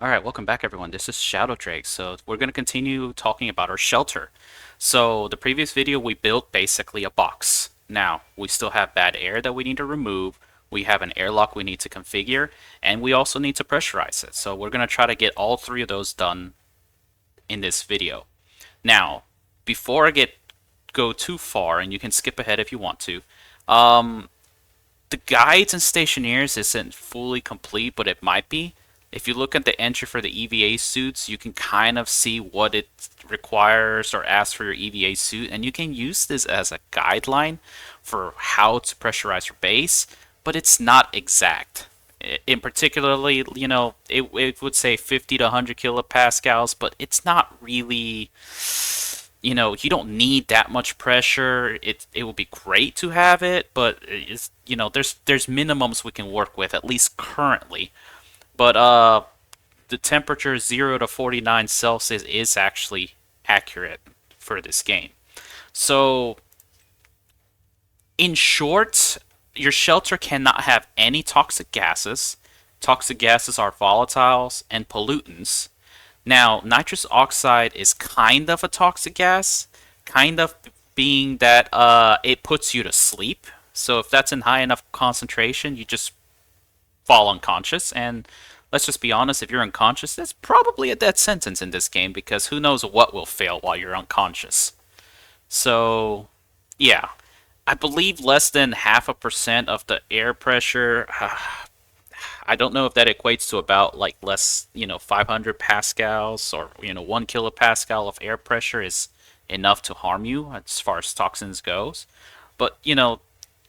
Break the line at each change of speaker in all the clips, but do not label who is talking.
Alright, welcome back everyone. This is Shadow Drake. So we're going to continue talking about our shelter. So the previous video we built basically a box. Now, we still have bad air that we need to remove. We have an airlock we need to configure, and we also need to pressurize it. So we're going to try to get all three of those done in this video. Now, before I go too far, and you can skip ahead if you want to, um, the guides and stationeers isn't fully complete, but it might be. If you look at the entry for the EVA suits, you can kind of see what it requires or asks for your EVA suit, and you can use this as a guideline for how to pressurize your base, but it's not exact. In particularly, it would say 50 to 100 kilopascals, but it's not really, you don't need that much pressure. It would be great to have it, but there's minimums we can work with, at least currently. But the temperature 0 to 49 Celsius is actually accurate for this game. So in short, your shelter cannot have any toxic gases. Toxic gases are volatiles and pollutants. Now, nitrous oxide is kind of a toxic gas, kind of being that it puts you to sleep. So if that's in high enough concentration, you just fall unconscious. And let's just be honest, if you're unconscious, that's probably a death sentence in this game because who knows what will fail while you're unconscious. So, yeah. I believe less than 0.5% of the air pressure. I don't know if that equates to about like less, 500 pascals or 1 kilopascal of air pressure is enough to harm you as far as toxins goes. But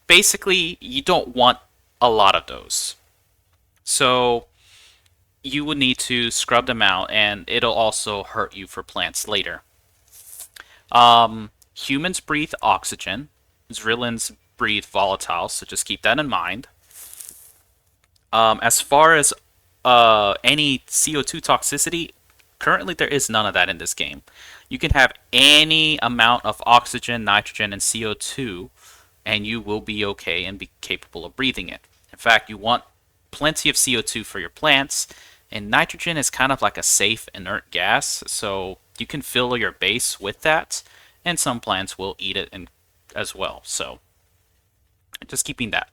basically, you don't want a lot of those. So you would need to scrub them out, and it'll also hurt you for plants later. Humans breathe oxygen. Zrillans breathe volatiles, so just keep that in mind. As far as any CO2 toxicity, currently there is none of that in this game. You can have any amount of oxygen, nitrogen, and CO2, and you will be okay and be capable of breathing it. In fact, you want plenty of CO2 for your plants, and nitrogen is kind of like a safe inert gas, so you can fill your base with that, and some plants will eat it as well. So just keeping that.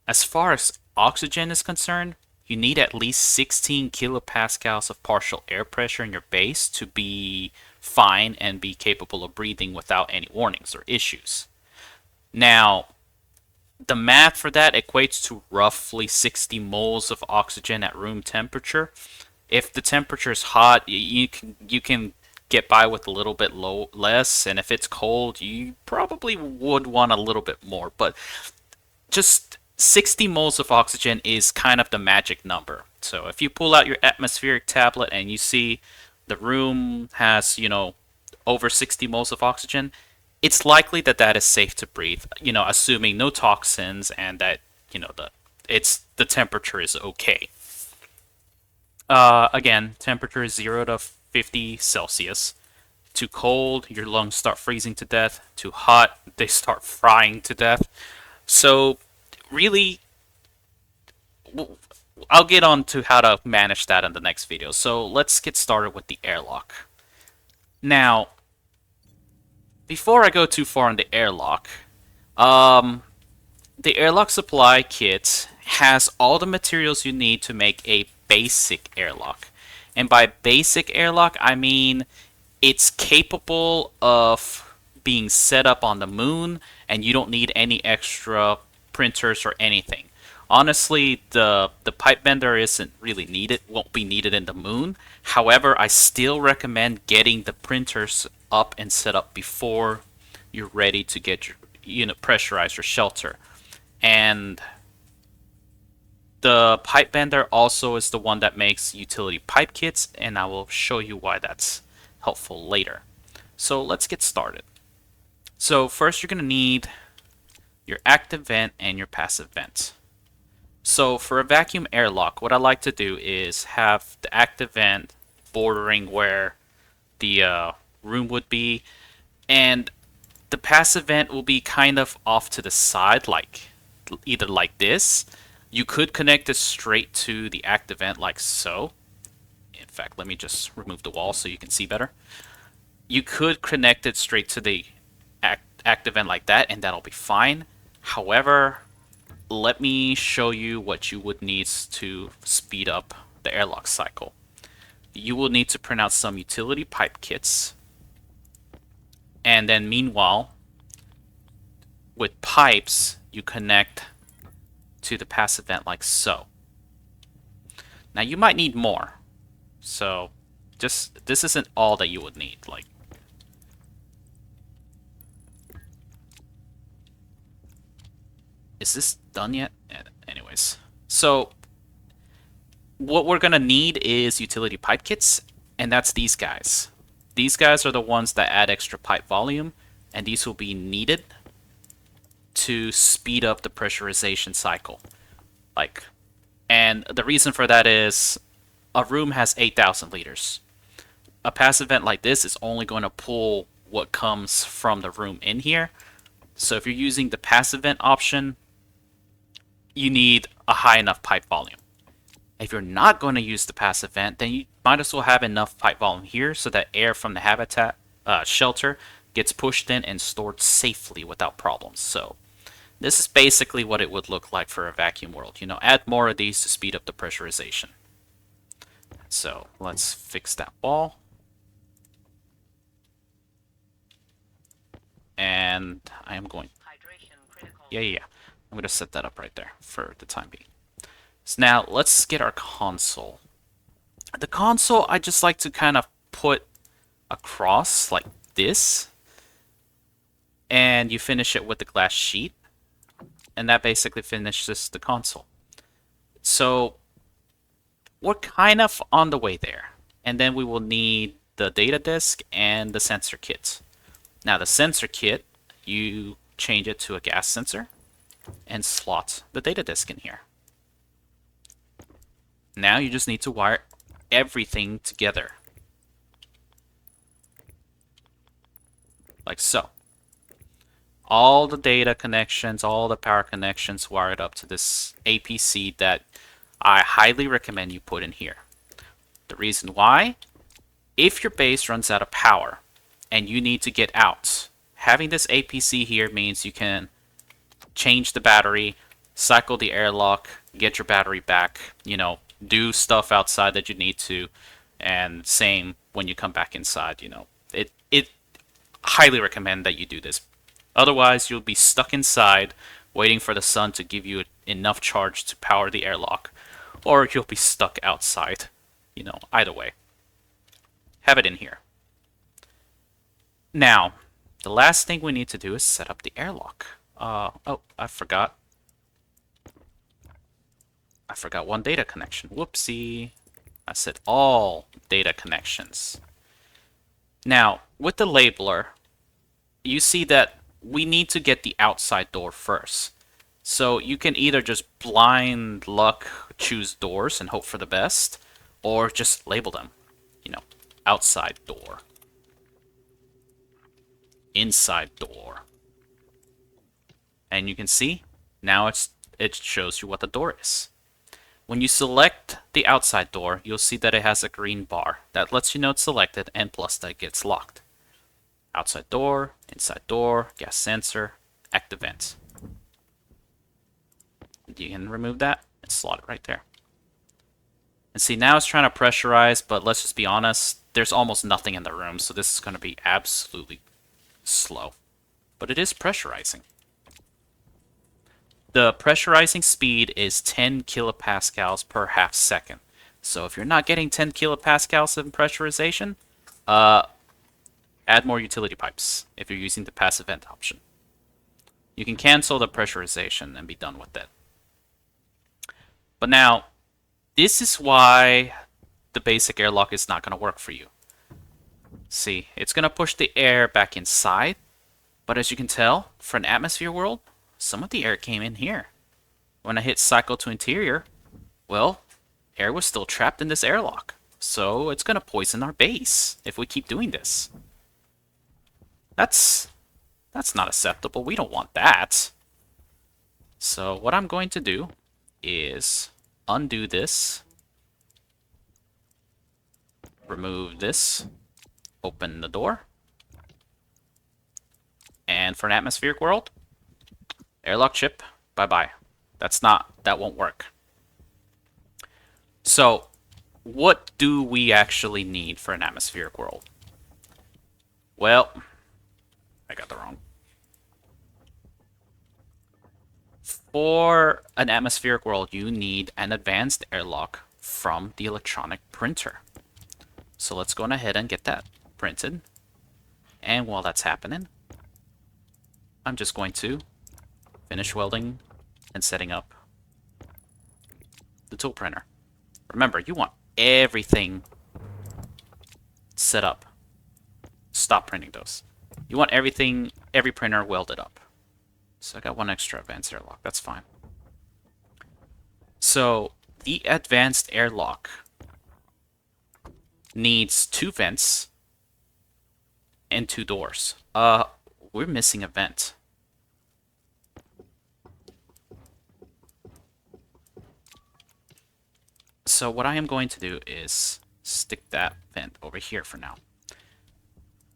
As far as oxygen is concerned, you need at least 16 kilopascals of partial air pressure in your base to be fine and be capable of breathing without any warnings or issues. Now, the math for that equates to roughly 60 moles of oxygen at room temperature. If the temperature is hot, you can get by with a little bit less, and if it's cold, you probably would want a little bit more. But just 60 moles of oxygen is kind of the magic number. So if you pull out your atmospheric tablet and you see the room has, over 60 moles of oxygen, it's likely that that is safe to breathe, assuming no toxins and that, the temperature is okay. Again, temperature is 0 to 50 Celsius. Too cold, your lungs start freezing to death. Too hot, they start frying to death. So, really, I'll get on to how to manage that in the next video. So, let's get started with the airlock. Now, before I go too far on the airlock, the airlock supply kit has all the materials you need to make a basic airlock. And by basic airlock, I mean it's capable of being set up on the moon and you don't need any extra printers or anything. Honestly, the pipe bender isn't really needed, won't be needed in the moon. However, I still recommend getting the printers up and set up before you're ready to get your pressurize your shelter. And the pipe bender also is the one that makes utility pipe kits, and I will show you why that's helpful later. So let's get started. So first you're going to need your active vent and your passive vent. So for a vacuum airlock, what I like to do is have the active vent bordering where the room would be, and the passive vent will be kind of off to the side, like either like this. You could connect this straight to the active vent like so, In fact, let me just remove the wall so you can see better. You could connect it straight to the active vent like that, and that'll be fine. However, let me show you what you would need to speed up the airlock cycle. You will need to print out some utility pipe kits, and then meanwhile, with pipes, you connect to the passive vent like so. Now you might need more, so this isn't all that you would need. Like, is this done yet? Anyways, so what we're gonna need is utility pipe kits, and that's these guys. These guys are the ones that add extra pipe volume, and these will be needed to speed up the pressurization cycle. And the reason for that is a room has 8,000 liters. A passive vent like this is only going to pull what comes from the room in here. So if you're using the passive vent option, you need a high enough pipe volume. If you're not going to use the passive vent, then you might as well have enough pipe volume here so that air from the habitat shelter gets pushed in and stored safely without problems. So this is basically what it would look like for a vacuum world. You know, add more of these to speed up the pressurization. So let's fix that wall. And I am going... Yeah. I'm going to set that up right there for the time being. So now let's get our console. The console, I just like to kind of put across like this. And you finish it with the glass sheet. And that basically finishes the console. So we're kind of on the way there. And then we will need the data disk and the sensor kit. Now the sensor kit, you change it to a gas sensor and slot the data disk in here. Now you just need to wire everything together. Like so. All the data connections, all the power connections wired up to this APC that I highly recommend you put in here. The reason why? If your base runs out of power and you need to get out, having this APC here means you can change the battery, cycle the airlock, get your battery back, you know, do stuff outside that you need to, and same when you come back inside, you know. It highly recommend that you do this. Otherwise, you'll be stuck inside waiting for the sun to give you enough charge to power the airlock, or you'll be stuck outside, you know, either way. Have it in here. Now, the last thing we need to do is set up the airlock. Oh, I forgot one data connection. Whoopsie. I said all data connections. Now, with the labeler, you see that we need to get the outside door first. So you can either just blind luck choose doors and hope for the best, or just label them. You know, outside door. Inside door. And you can see, now it shows you what the door is. When you select the outside door, you'll see that it has a green bar. That lets you know it's selected, and plus that gets locked. Outside door, inside door, gas sensor, active vent. You can remove that and slot it right there. And see, now it's trying to pressurize, but let's just be honest, there's almost nothing in the room, so this is going to be absolutely slow. But it is pressurizing. The pressurizing speed is 10 kilopascals per half second. So if you're not getting 10 kilopascals in pressurization, add more utility pipes if you're using the passive vent option. You can cancel the pressurization and be done with it. But now, this is why the basic airlock is not going to work for you. See, it's going to push the air back inside, but as you can tell, for an atmosphere world, some of the air came in here. When I hit cycle to interior, well, air was still trapped in this airlock. So it's going to poison our base if we keep doing this. That's not acceptable. We don't want that. So what I'm going to do is undo this. remove this, open the door, and for an atmospheric world, airlock chip, bye-bye. That won't work. So, what do we actually need for an atmospheric world? Well, I got the wrong. For an atmospheric world, you need an advanced airlock from the electronic printer. So let's go ahead and get that printed. And while that's happening, I'm just going to finish welding and setting up the tool printer. Remember, you want everything set up. Stop printing those. You want everything, every printer welded up. So I got one extra advanced airlock. That's fine. So the advanced airlock needs 2 vents and 2 doors. We're missing a vent. So what I am going to do is stick that vent over here for now.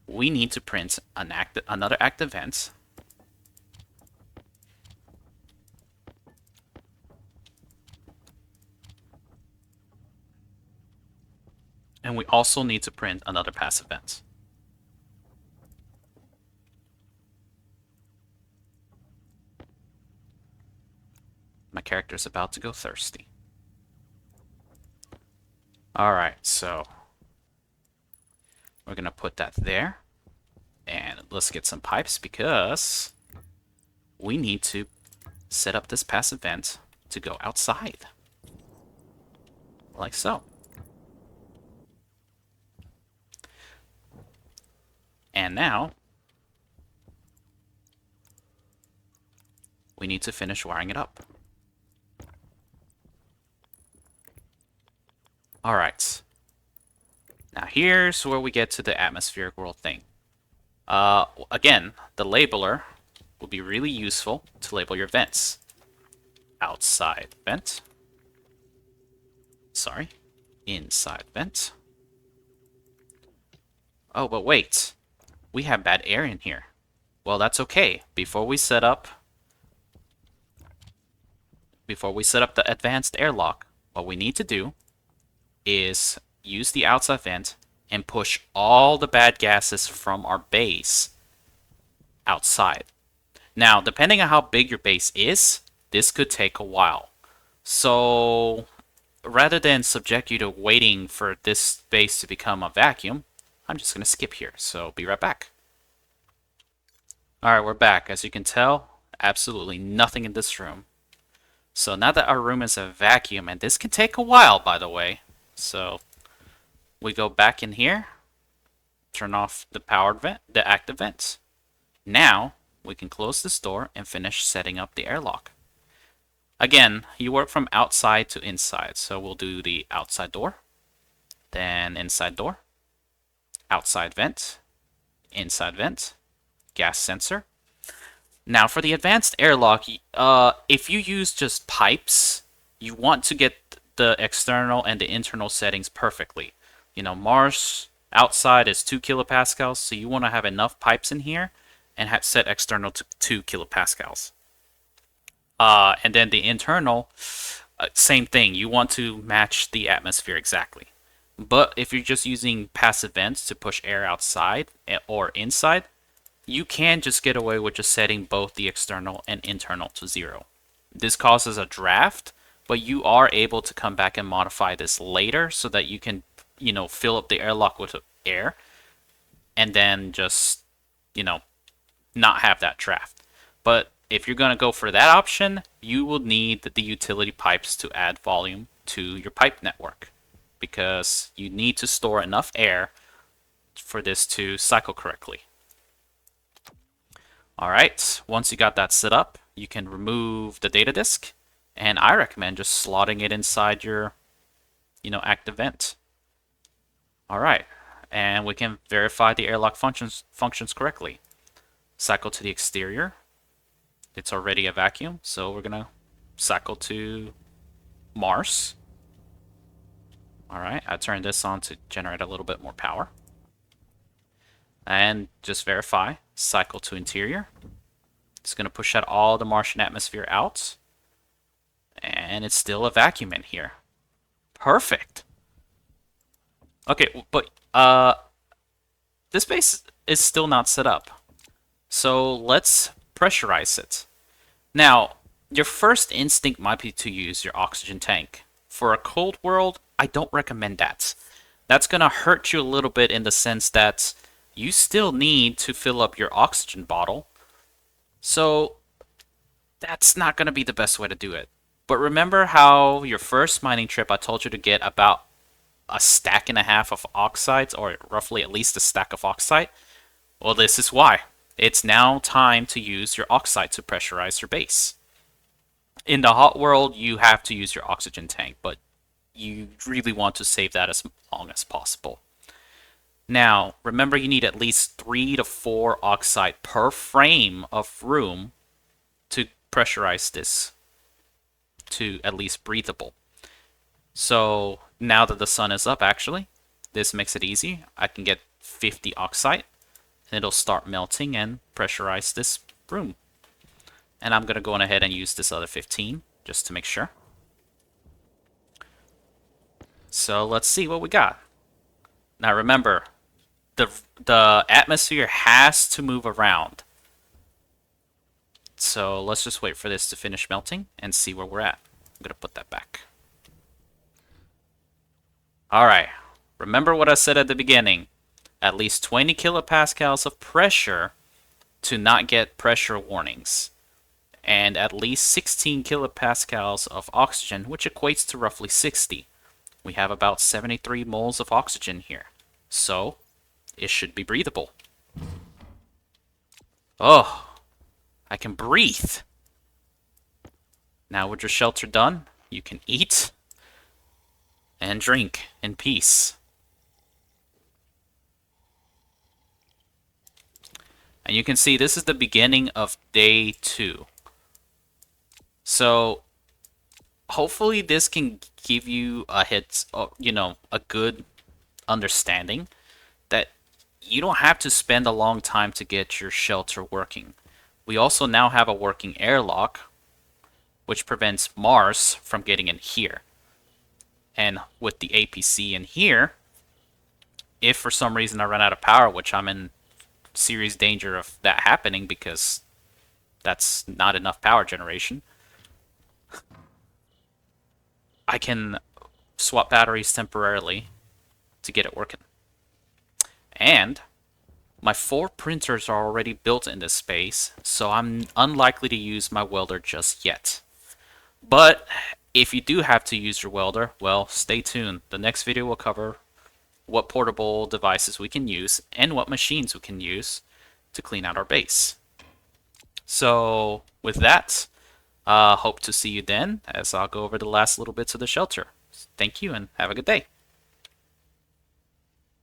We need to print another active vent. And we also need to print another passive vent. My character's about to go thirsty. Alright, so we're gonna put that there. And let's get some pipes because we need to set up this passive vent to go outside. Like so. And now we need to finish wiring it up. Alright. Now here's where we get to the atmospheric world thing. Again, the labeler will be really useful to label your vents. Outside vent. Sorry. Inside vent. Oh, but wait. We have bad air in here. Well, that's okay. Before we set up the advanced airlock, what we need to do is use the outside vent and push all the bad gases from our base outside. Now, depending on how big your base is, this could take a while. So, rather than subject you to waiting for this space to become a vacuum, I'm just going to skip here. So, be right back. Alright, we're back. As you can tell, absolutely nothing in this room. So now that our room is a vacuum, and this can take a while, by the way. So we go back in here, turn off the powered vent, the active vents. Now we can close this door and finish setting up the airlock. Again, you work from outside to inside. So we'll do the outside door, then inside door, outside vent, inside vent, gas sensor. Now for the advanced airlock, if you use just pipes, you want to get the external and the internal settings perfectly. You know, Mars outside is 2 kilopascals, so you want to have enough pipes in here and have set external to 2 kilopascals. And then the internal, same thing. You want to match the atmosphere exactly. But if you're just using passive vents to push air outside or inside, you can just get away with just setting both the external and internal to 0. This causes a draft, but you are able to come back and modify this later so that you can, you know, fill up the airlock with air and then just, you know, not have that draft. But if you're going to go for that option, you will need the utility pipes to add volume to your pipe network because you need to store enough air for this to cycle correctly. Alright, once you got that set up, you can remove the data disk, and I recommend just slotting it inside your, you know, active vent. Alright, and we can verify the airlock functions correctly. Cycle to the exterior. It's already a vacuum, so we're gonna cycle to Mars. Alright, I turned this on to generate a little bit more power. And just verify, cycle to interior. It's going to push out all the Martian atmosphere out. And it's still a vacuum in here. Perfect. Okay, but this base is still not set up. So let's pressurize it. Now, your first instinct might be to use your oxygen tank. For a cold world, I don't recommend that. That's going to hurt you a little bit in the sense that you still need to fill up your oxygen bottle. So that's not going to be the best way to do it. But remember how your first mining trip I told you to get about a stack and a half of oxides, or roughly at least a stack of oxide? Well, this is why. It's now time to use your oxide to pressurize your base. In the hot world, you have to use your oxygen tank, but you really want to save that as long as possible. Now, remember you need at least 3 to 4 oxide per frame of room to pressurize this to at least breathable. So now that the sun is up, actually, this makes it easy. I can get 50 oxide, and it'll start melting and pressurize this room. And I'm going to go on ahead and use this other 15 just to make sure. So let's see what we got. Now remember, the atmosphere has to move around. So let's just wait for this to finish melting and see where we're at. I'm going to put that back. Alright, remember what I said at the beginning. At least 20 kilopascals of pressure to not get pressure warnings. And at least 16 kilopascals of oxygen, which equates to roughly 60. We have about 73 moles of oxygen here. So, it should be breathable. Oh, I can breathe. Now with your shelter done, you can eat and drink in peace. And you can see this is the beginning of day 2. So hopefully this can give you a a good understanding that you don't have to spend a long time to get your shelter working. We also now have a working airlock, which prevents Mars from getting in here. And with the APC in here, if for some reason I run out of power, which I'm in serious danger of that happening because that's not enough power generation, I can swap batteries temporarily to get it working. And my 4 printers are already built in this space, so I'm unlikely to use my welder just yet. But if you do have to use your welder, well, stay tuned. The next video will cover what portable devices we can use and what machines we can use to clean out our base. So with that, hope to see you then as I'll go over the last little bits of the shelter. Thank you and have a good day.